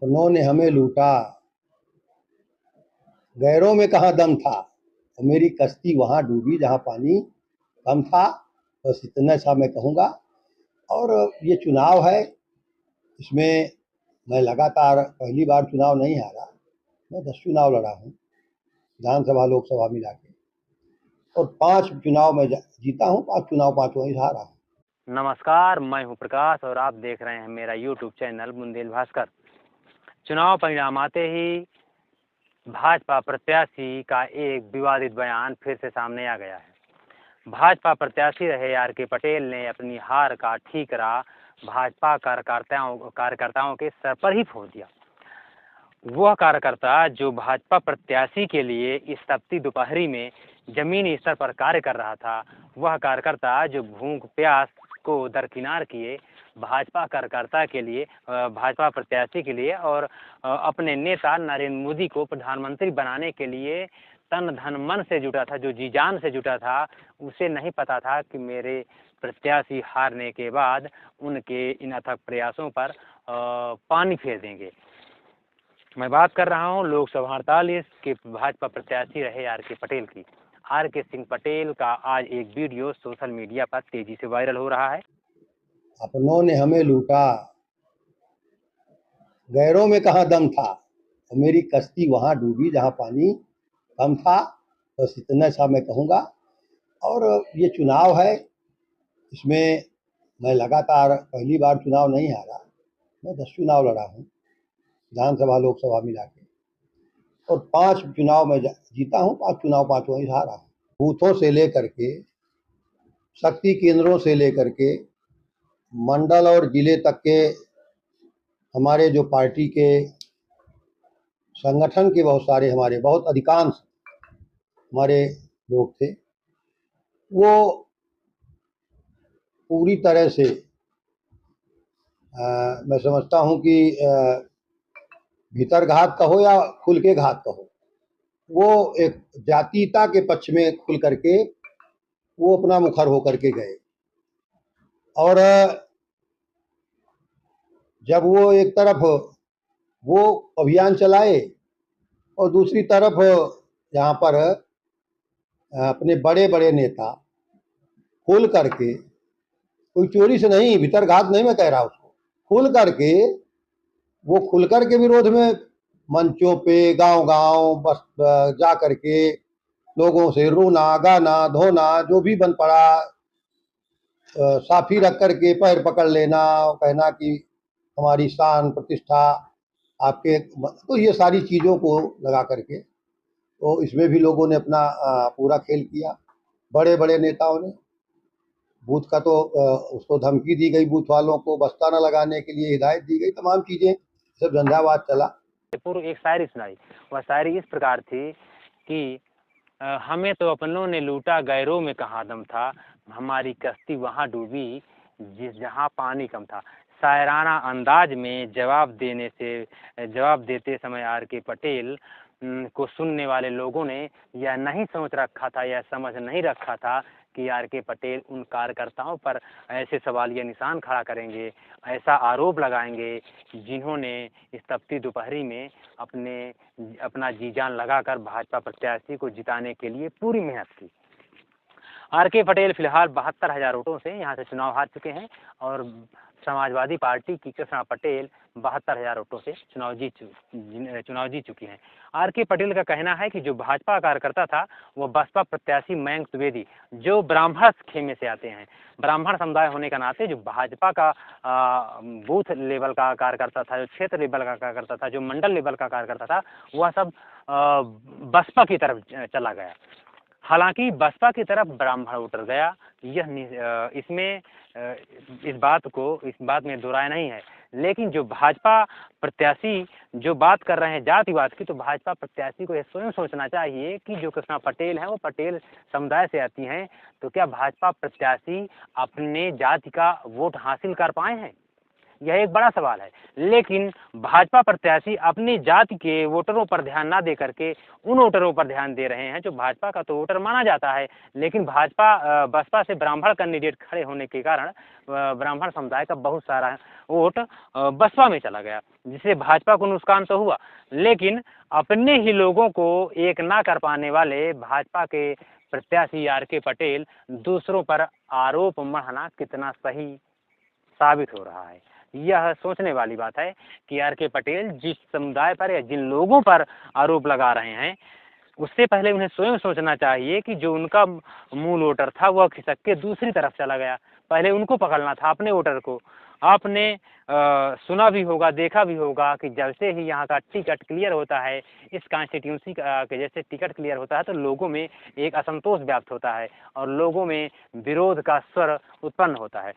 उन्होंने हमें लूटा, गैरों में कहाँ दम था, और मेरी कश्ती वहाँ डूबी जहाँ पानी कम था। बस इतना सा मैं कहूँगा। और ये चुनाव है, इसमें मैं लगातार पहली बार चुनाव नहीं हारा। मैं 10 चुनाव लड़ा हूँ, विधानसभा लोकसभा मिला के, और 5 चुनाव मैं जीता हूँ, 5 चुनाव पाँचों ही हारा हूँ। नमस्कार, मैं हूं प्रकाश और आप देख रहे हैं मेरा यूट्यूब चैनल बुंदेल भास्कर। चुनाव परिणाम आते ही भाजपा प्रत्याशी का एक विवादित बयान फिर से सामने आ गया है। भाजपा प्रत्याशी रहे आर के पटेल ने अपनी हार का ठीकरा भाजपा कार्यकर्ताओं के सर पर ही फोड़ दिया। वह कार्यकर्ता जो भाजपा प्रत्याशी के लिए इस तपती दोपहरी में जमीनी स्तर पर कार्य कर रहा था, वह कार्यकर्ता जो भूख प्यास को दरकिनार किए भाजपा कार्यकर्ता के लिए, भाजपा प्रत्याशी के लिए और अपने नेता नरेंद्र मोदी को प्रधानमंत्री बनाने के लिए तन धन मन से जुटा था, जो जी जान से जुटा था, उसे नहीं पता था कि मेरे प्रत्याशी हारने के बाद उनके इन अथक प्रयासों पर पानी फेर देंगे। मैं बात कर रहा हूं लोकसभा 48 के भाजपा प्रत्याशी रहे आर के पटेल की। आर के सिंह पटेल का आज एक वीडियो सोशल मीडिया पर तेजी से वायरल हो रहा है। अपनों ने हमें लूटा, गैरों में कहाँ दम था, और मेरी कश्ती वहाँ डूबी जहाँ पानी कम था। बस इतना सा मैं कहूँगा। और ये चुनाव है, इसमें मैं लगातार पहली बार चुनाव नहीं हारा। मैं 10 चुनाव लड़ा हूँ, विधानसभा लोकसभा मिला के, और 5 चुनाव मैं जीता हूँ, 5 चुनाव पाँचों ही हारा हूँ। बूथों से लेकर के, शक्ति केंद्रों से लेकर के, मंडल और जिले तक के हमारे जो पार्टी के संगठन के बहुत सारे, हमारे बहुत अधिकांश हमारे लोग थे, वो पूरी तरह से मैं समझता हूँ कि भीतर घात कहो या खुल के घात कहो, वो एक जातीयता के पक्ष में खुल करके वो अपना मुखर होकर के गए। और जब वो एक तरफ वो अभियान चलाए और दूसरी तरफ यहाँ पर अपने बड़े बड़े नेता खुल करके, कोई चोरी से नहीं, भीतर घात नहीं मैं कह रहा उसको, खुल करके वो खुल कर के विरोध में मंचों पे गांव-गांव बस जा करके लोगों से रोना, गाना, धोना, जो भी बन पड़ा, साफी रख करके पैर पकड़ लेना और कहना कि हमारी शान प्रतिष्ठा आपके, तो ये सारी चीज़ों को लगा करके तो इसमें भी लोगों ने अपना पूरा खेल किया। बड़े बड़े नेताओं ने बूथ का तो उसको धमकी दी गई, बूथ वालों को बस्ता न लगाने के लिए हिदायत दी गई, तमाम चीज़ें, सब झंझावात चला। पूर्व एक शायरी सुनाई। वह शायरी इस प्रकार थी कि हमें तो अपनों ने लूटा, गैरों में कहाँ दम था, हमारी कश्ती वहाँ डूबी जहाँ पानी कम था। शायराना अंदाज में जवाब देते समय आर के पटेल को सुनने वाले लोगों ने यह नहीं सोच रखा था, यह समझ नहीं रखा था कि आर के पटेल उन कार्यकर्ताओं पर ऐसे सवालिया निशान खड़ा करेंगे, ऐसा आरोप लगाएंगे जिन्होंने इस तपती दोपहरी में अपना जी जान लगाकर भाजपा प्रत्याशी को जिताने के लिए पूरी मेहनत की। आर के पटेल फिलहाल 72,000 वोटों से यहाँ से चुनाव हार चुके हैं और समाजवादी पार्टी की कृष्णा पटेल 72,000 वोटों से चुनाव जीत चुकी हैं। आर के पटेल का कहना है कि जो भाजपा कार्यकर्ता था वो बसपा प्रत्याशी मयंक द्विवेदी, जो ब्राह्मण खेमे से आते हैं, ब्राह्मण समुदाय होने का नाते जो भाजपा का बूथ लेवल का कार्यकर्ता था, जो क्षेत्र लेवल का कार्यकर्ता था, जो मंडल लेवल का कार्यकर्ता था, वह सब बसपा की तरफ चला गया। हालांकि बसपा की तरफ ब्राह्मण उतर गया, इस बात में दो राय नहीं है। लेकिन जो भाजपा प्रत्याशी जो बात कर रहे हैं जातिवाद की, तो भाजपा प्रत्याशी को यह स्वयं सोचना चाहिए कि जो कृष्णा पटेल हैं वो पटेल समुदाय से आती हैं, तो क्या भाजपा प्रत्याशी अपने जाति का वोट हासिल कर पाए हैं? यह एक बड़ा सवाल है। लेकिन भाजपा प्रत्याशी अपनी जाति के वोटरों पर ध्यान ना दे करके उन वोटरों पर ध्यान दे रहे हैं जो भाजपा का तो वोटर माना जाता है, लेकिन बसपा से ब्राह्मण कैंडिडेट खड़े होने के कारण ब्राह्मण समुदाय का बहुत सारा वोट बसपा में चला गया, जिससे भाजपा को नुकसान तो हुआ। लेकिन अपने ही लोगों को एक ना कर पाने वाले भाजपा के प्रत्याशी आर के पटेल दूसरों पर आरोप मढ़ना कितना सही साबित हो रहा है। यह सोचने वाली बात है कि आर के पटेल जिस समुदाय पर या जिन लोगों पर आरोप लगा रहे हैं, उससे पहले उन्हें स्वयं सोचना चाहिए कि जो उनका मूल वोटर था वह खिसक के दूसरी तरफ चला गया। पहले उनको पकड़ना था, अपने वोटर को। आपने सुना भी होगा, देखा भी होगा कि जैसे ही यहाँ का टिकट क्लियर होता है, इस कॉन्स्टिट्यूंसी के जैसे टिकट क्लियर होता है तो लोगों में एक असंतोष व्याप्त होता है और लोगों में विरोध का स्वर उत्पन्न होता है।